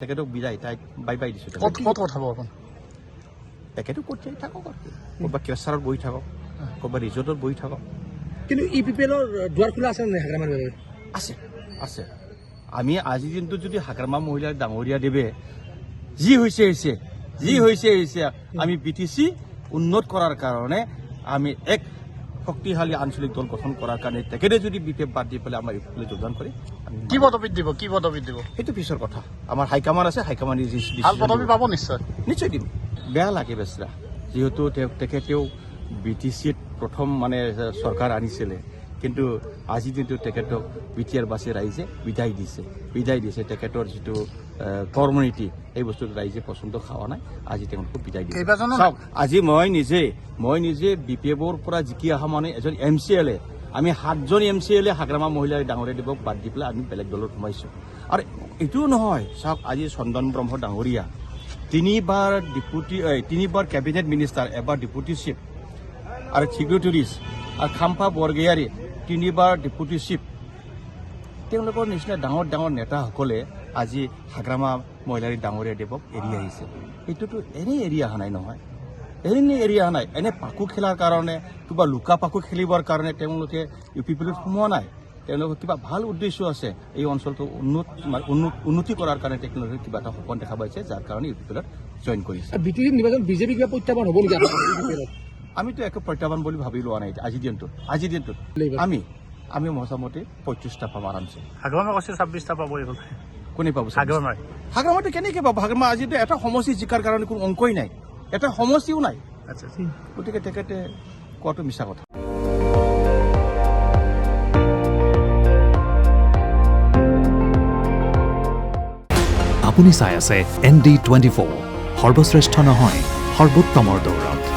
তেখেতক বিদায় তাইক বাই বাই দিছোঁ। ক'ত পঠাব আপুনি? তেখেতো ক'ত যাই থাকক আৰু ক'ৰবাত কেছাৰত বহি থাকক, ক'ৰবাত ৰিজৰ্টত বহি থাকক। কিন্তু ইপিপিএলৰ দুৱাৰ খোলা আছে নে হাগ্ৰামাৰ বাবে? আছে আছে। আমি আজিৰ দিনটোত যদি হাগ্ৰামা মহিলা ডাঙৰীয়া দেৱে যি হৈছে আমি BTC উন্নত কৰাৰ কাৰণে আমি এক শক্তিশালী আঞ্চলিক দল গঠন কৰাৰ কাৰণে তেখেতে যদি BPF বাদ দি পেলাই আমাৰ ইফালে যোগদান কৰে কি পদবীত দিব? সেইটো পিছৰ কথা। আমাৰ হাইকমাণ্ড আছে, হাইকমাণ্ডে ভাল পদবী পাব নিশ্চয়। নিশ্চয় দিম। বেয়া লাগে বেচৰা, যিহেতু তেখেতেও BTCত প্ৰথম মানে চৰকাৰ আনিছিলে, কিন্তু আজিৰ দিনটোত তেখেতক BTR বাছে ৰাইজে বিদায় দিছে। তেখেতৰ যিটো কৰ্মনীতি এই বস্তুটো ৰাইজে পচন্দ খোৱা নাই, আজি তেওঁলোকক বিদায় দিছে। চাওক, আজি মই নিজে BPFৰ পৰা জিকি অহা মানে এজন MCLA, আমি 7জন MCLA হাগ্ৰামা মহিলাৰ ডাঙৰীয়া দেৱক বাদ দি পেলাই আমি বেলেগ দলত সোমাইছোঁ। আৰু এইটোও নহয়, চাওক আজি চন্দন ব্ৰহ্ম ডাঙৰীয়া তিনিবাৰ কেবিনেট মিনিষ্টাৰ, এবাৰ ডেপুটি চিফ আৰু ছিক্ৰেটাৰিজ, আৰু খাম্পা বৰগোহাঞি 3বাৰ ডেপুটি চিফ। তেওঁলোকৰ নিচিনা ডাঙৰ নেতাসকলে আজি হাগ্ৰামা মহিলাৰ ডাঙৰীয়া দেৱক এৰি আহিছে। এইটোতো এনেই এৰি অহা নাই নহয়, এনে পাকু খেলাৰ কাৰণে, কিবা লুকা পাকু খেলিবৰ কাৰণে তেওঁলোকে ইউপিপিএলত সোমোৱা নাই। তেওঁলোকৰ কিবা ভাল উদ্দেশ্য আছে, এই অঞ্চলটো উন্নতি কৰাৰ কাৰণে তেওঁলোকে কিবা এটা সপোন দেখা পাইছে, যাৰ কাৰণে ইউপিপিএলত জইন কৰিছে। নিৰ্বাচন বিজেপি কিবা প্ৰত্যাহ্বান হ'ব নেকি? আমিতো একো প্ৰত্যাহ্বান বুলি ভাবি লোৱা নাই। আজিৰ দিনটোত আমি মোটামুটি 25টা পাম আৰামছে। হাগ্ৰামা কৈছে 26টা পাব। কোনে পাব? হাগ্ৰামাটো কেনেকৈ পাব? হাগ্ৰামা আজিতো এটা সমষ্টি জিকাৰ কাৰণে কোনো অংকই নাই, এটা সমষ্টিও নাই। আচ্ছা, গতিকে তেখেতে কোৱাটো মিছা কথা। আপুনি চাই আছে ND24, সৰ্বশ্ৰেষ্ঠ নহয় সৰ্বোত্তমৰ দৌৰত।